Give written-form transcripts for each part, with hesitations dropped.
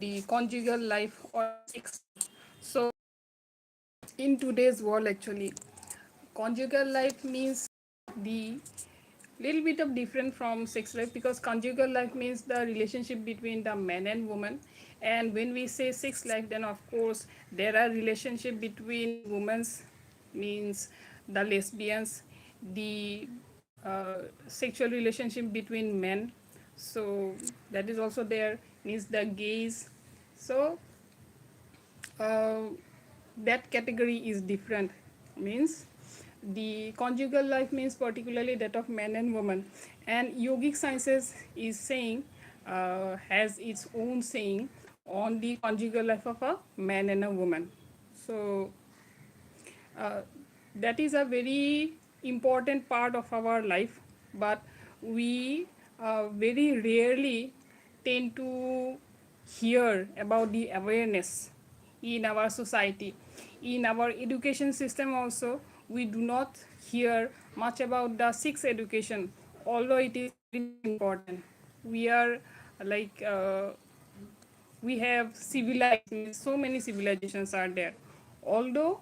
the conjugal life or sex. So in today's world, actually, conjugal life means the little bit of different from sex life, because conjugal life means the relationship between the man and woman, and when we say sex life, then of course there are relationship between women's, means the lesbians, the sexual relationship between men, so that is also there, means the gays. So uh, that category is different, means the conjugal life means particularly that of man and woman, and yogic sciences is saying, has its own saying on the conjugal life of a man and a woman. So uh, that is a very important part of our life, but we very rarely tend to hear about the awareness in our society. In our education system also, we do not hear much about the sex education, although it is very much important. We are like we have civilized, means so many civilizations are there, although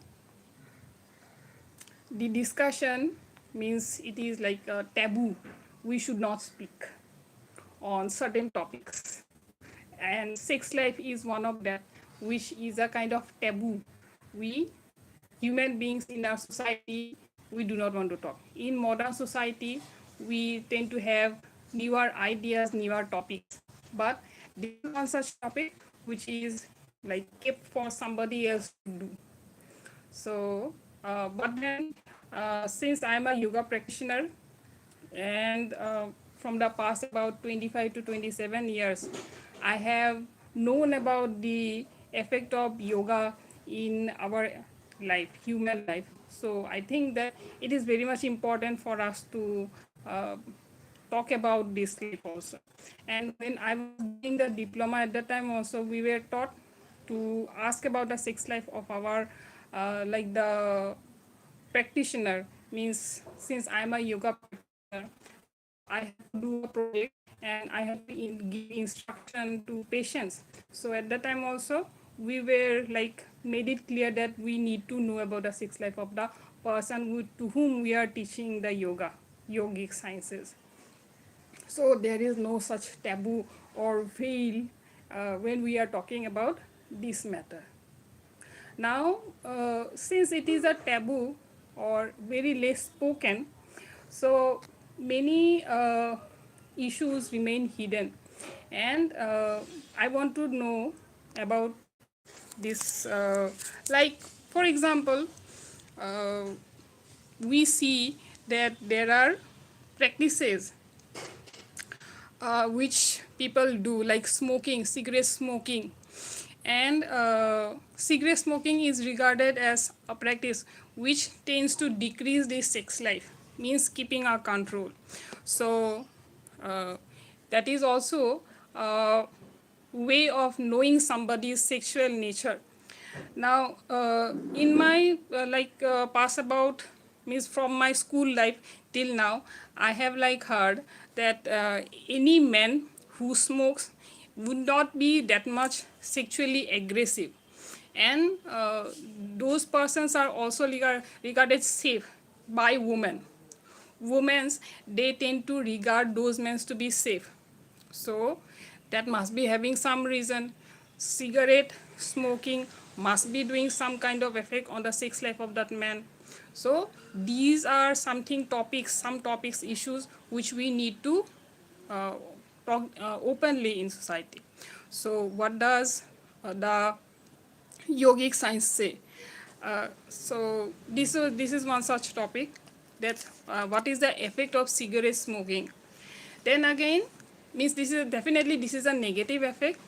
the discussion, means it is like a taboo, we should not speak on certain topics, and sex life is one of that, which is a kind of taboo. We human beings in our society, we do not want to talk. In modern society, we tend to have newer ideas, newer topics, but this is one such topic which is like kept for somebody else to do. So but then since I'm a yoga practitioner, and from the past about 25 to 27 years, I have known about the effect of yoga in our life, human life. So I think that it is very much important for us to uh, talk about this life also. And when I was doing the diploma at that time also, we were taught to ask about the sex life of our like the practitioner, means since I'm a yoga practitioner, I have to do a project and I have to give instruction to patients. So at that time also, we were like made it clear that we need to know about the sex life of the person to whom we are teaching the yogic sciences. So there is no such taboo or veil when we are talking about this matter. Now, since it is a taboo or very less spoken, so many issues remain hidden. And I want to know about this, like, for example, uh, we see that there are practices which people do, like smoking, cigarette smoking. And cigarette smoking is regarded as a practice which tends to decrease the sex life, means keeping our control. So uh, that is also a way of knowing somebody's sexual nature. Now in my past about, means from my school life till now, I have like heard that any man who smokes would not be that much sexually aggressive, and those persons are also regarded safe by women. Women's, they tend to regard those men to be safe, so that must be having some reason. Cigarette smoking must be doing some kind of effect on the sex life of that man. So these are something topics, some topics, issues which we need to uh, talk openly in society. So what does the yogic science say? So this is one such topic, that what is the effect of cigarette smoking. Then again, means this is definitely, this is a negative effect.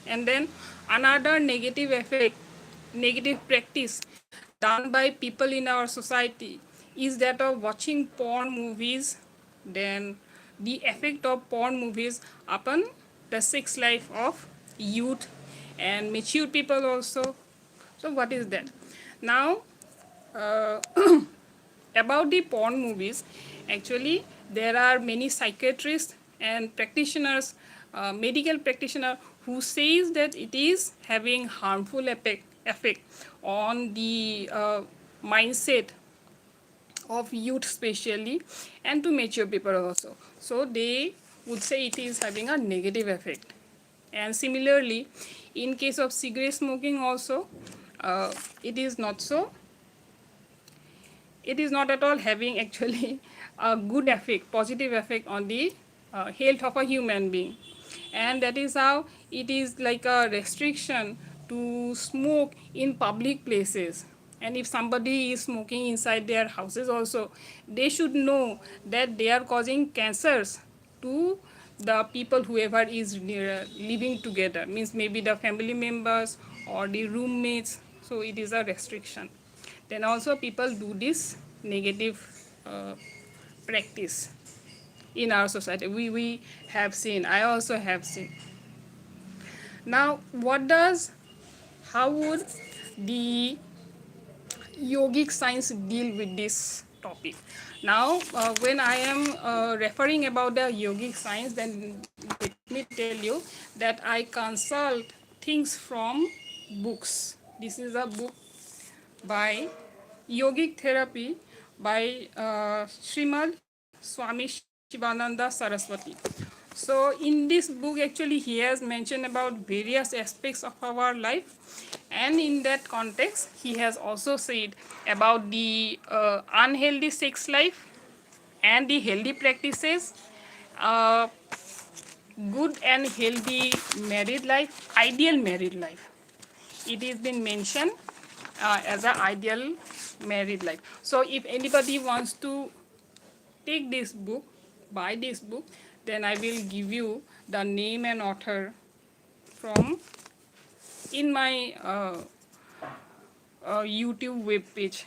And then another negative effect, negative practice done by people in our society is that of watching porn movies. Then the effect of porn movies upon the sex life of youth and mature people also. So what is that? Now uh, about the porn movies, actually there are many psychiatrists and practitioners, medical practitioners, who says that it is having harmful effect on the mindset of youth especially, and to mature people also. So they would say it is having a negative effect. And similarly, in case of cigarette smoking also, it is not so, it is not at all having actually a good effect, positive effect on the health of a human being. And that is how it is like a restriction to smoke in public places. And if somebody is smoking inside their houses also, they should know that they are causing cancers to the people whoever is living together, means maybe the family members or the roommates. So it is a restriction. Then also people do this negative practice in our society. We have seen, I also have seen. Now how would the yogic science deal with this topic? Now when I am referring about the yogic science, then let me tell you that I consult things from books. This is a book by Yogic Therapy by Srimad Swami Shivananda Saraswati. So in this book actually he has mentioned about various aspects of our life, and in that context he has also said about the unhealthy sex life and the healthy practices, uh, good and healthy married life, ideal married life. It has been mentioned as an ideal married life. So if anybody wants to take this book, buy this book, then I will give you the name and author from in my YouTube web page.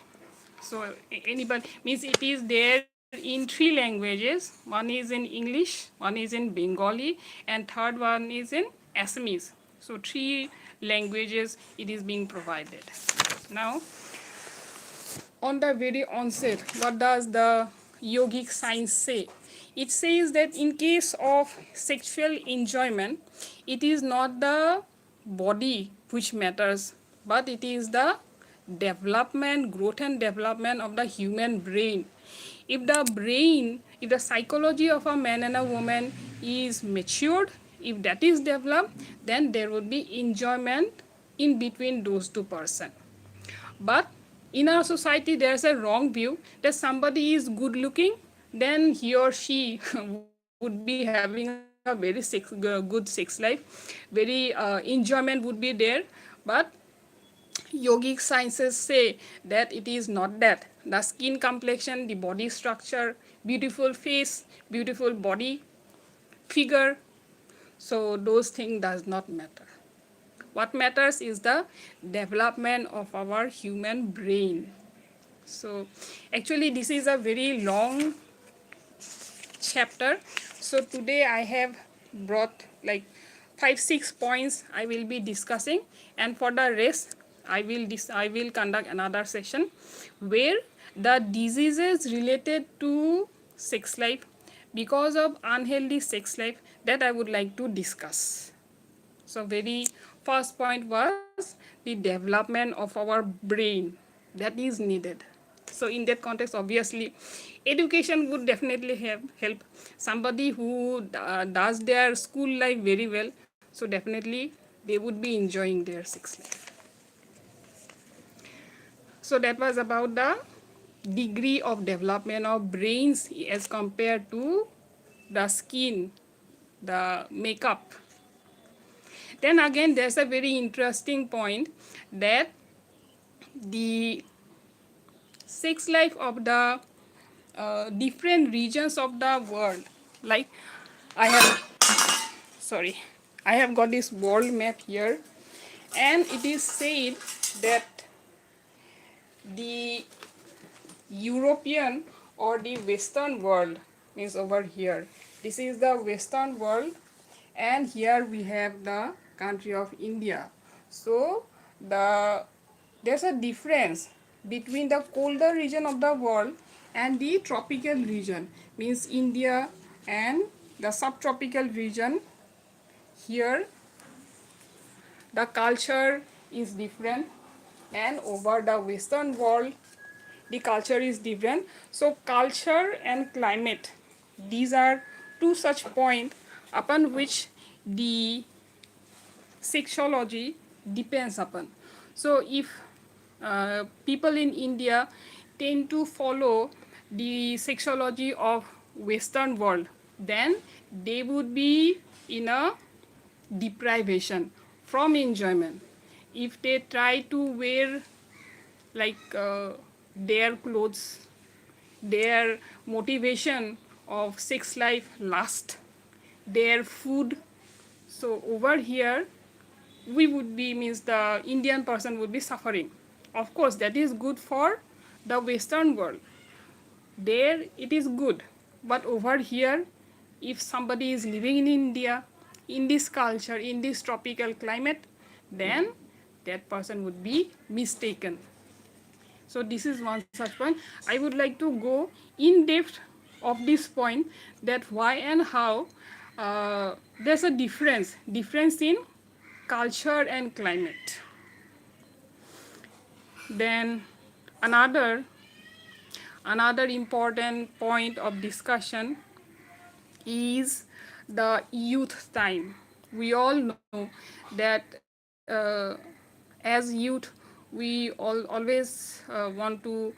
So anybody, means it is there in 3 languages. One is in English, one is in Bengali, and third one is in Assamese. So 3 languages it is being provided. Now on the very onset, what does the yogic science say? It says that in case of sexual enjoyment, it is not the body which matters, but it is the development, growth and development of the human brain. If the brain, if the psychology of a man and a woman is matured, if that is developed, then there would be enjoyment in between those two persons. But in our society, there's a wrong view that somebody is good looking, then he or she would be having a very good sex life, very enjoyment would be there. But yogic sciences say that it is not that. The skin complexion, the body structure, beautiful face, beautiful body, figure, so those things does not matter. What matters is the development of our human brain. So actually this is a very long chapter. So today I have brought like 5-6 points I will be discussing, and for the rest I will conduct another session where the diseases related to sex life because of unhealthy sex life that I would like to discuss. So very first point was the development of our brain that is needed. So in that context, obviously, education would definitely help somebody who does their school life very well. So definitely they would be enjoying their sex life. So that was about the degree of development of brains as compared to the skin, the makeup. Then again, there's a very interesting point that the sex life of the different regions of the world, like I have got this world map here, and it is said that the European or the Western world means over here. This is the Western world, and here we have the country of India. So there's a difference between the colder region of the world and the tropical region, means India and the subtropical region here the culture is different, and over the Western world the culture is different. So culture and climate, these are two such points upon which the sexology depends upon. So if people in India tend to follow the sexology of Western world, then they would be in a deprivation from enjoyment. If they try to wear like their clothes, their motivation of sex life, lust, their food, so over here we would be, means the Indian person would be suffering. Of course that is good for the Western world, there it is good, but over here if somebody is living in India, in this culture, in this tropical climate, then that person would be mistaken. So this is one such point. I would like to go in depth of this point, that why and how there's a difference in culture and climate. Then another important point of discussion is the youth time. We all know that as youth we always want to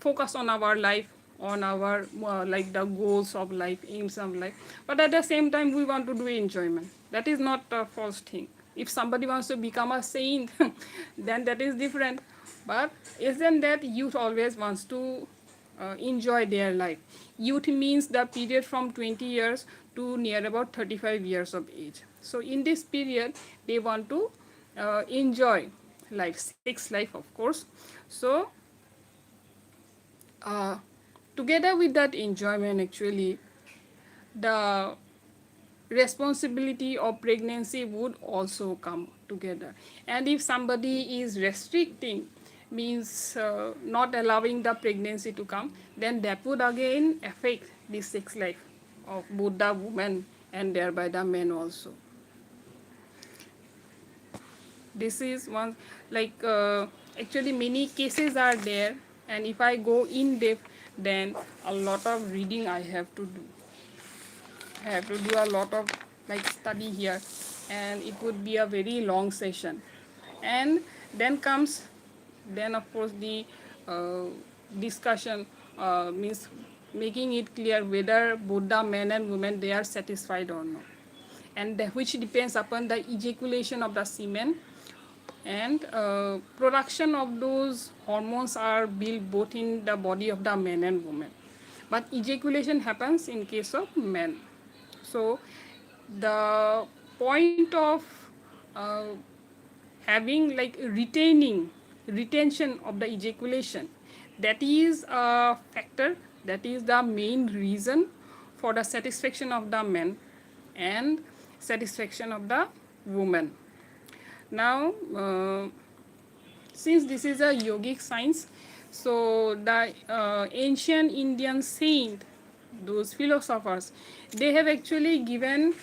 focus on our life, on our like the goals of life, aims of life, but at the same time we want to do enjoyment. That is not a false thing. If somebody wants to become a saint then that is different, but isn't that youth always wants to enjoy their life. Youth means the period from 20 years to near about 35 years of age. So in this period they want to enjoy life, sex life of course. So together with that enjoyment, actually the responsibility of pregnancy would also come together. And if somebody is restricting, means not allowing the pregnancy to come, then that would again affect the sex life of both the woman and thereby the men also. This is one, like actually many cases are there, and if I go in depth then a lot of reading I have to do. I have to do a lot of like study here, and it would be a very long session. And then comes, then of course the discussion means making it clear whether both the men and women they are satisfied or not, and which depends upon the ejaculation of the semen, and production of those hormones are built both in the body of the men and women, but ejaculation happens in case of men. So the point of uh, having like retention of the ejaculation, that is a factor, that is the main reason for the satisfaction of the men and satisfaction of the woman. Now since this is a yogic science, so the ancient Indian saint, those philosophers, they have actually given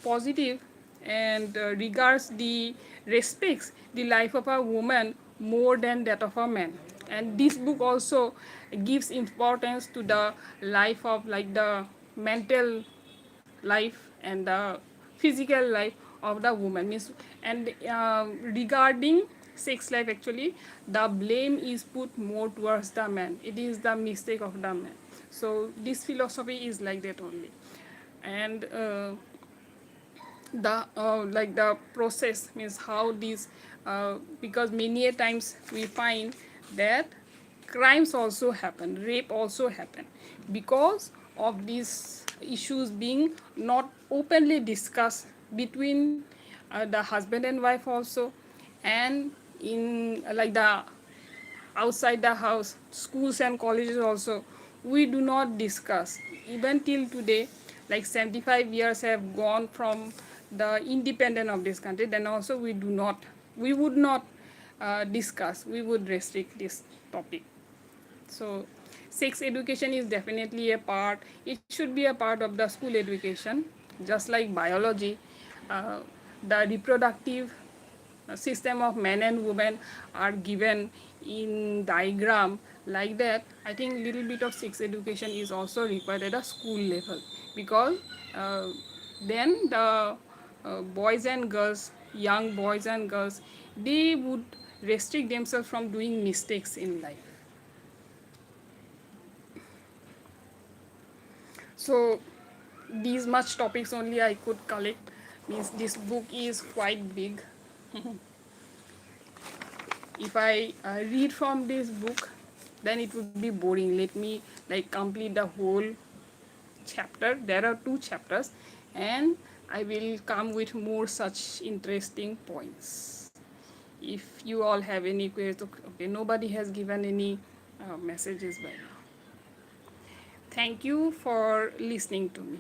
positive and regards the respects the life of a woman more than that of a man. And this book also gives importance to the life of like the mental life and the physical life of the woman, means, and regarding sex life, actually the blame is put more towards the man. It is the mistake of the man. So this philosophy is like that only. And the like the process, means how these because many a times we find that crimes also happen, rape also happen, because of these issues being not openly discussed between the husband and wife also, and in like the outside the house, schools and colleges also, we do not discuss. Even till today, like 75 years have gone from the independence of this country, then also we would not discuss, we would restrict this topic. So sex education is definitely a part, it should be a part of the school education, just like biology. The reproductive system of men and women are given in diagram like that, I think little bit of sex education is also required at a school level, because uh, then the boys and girls, young boys and girls, they would restrict themselves from doing mistakes in life. So these much topics only I could collect. Means this book is quite big. If I read from this book, then it would be boring. Let me like complete the whole chapter. There are 2 chapters, and I will come with more such interesting points. If you all have any queries, okay, nobody has given any messages by now. Thank you for listening to me.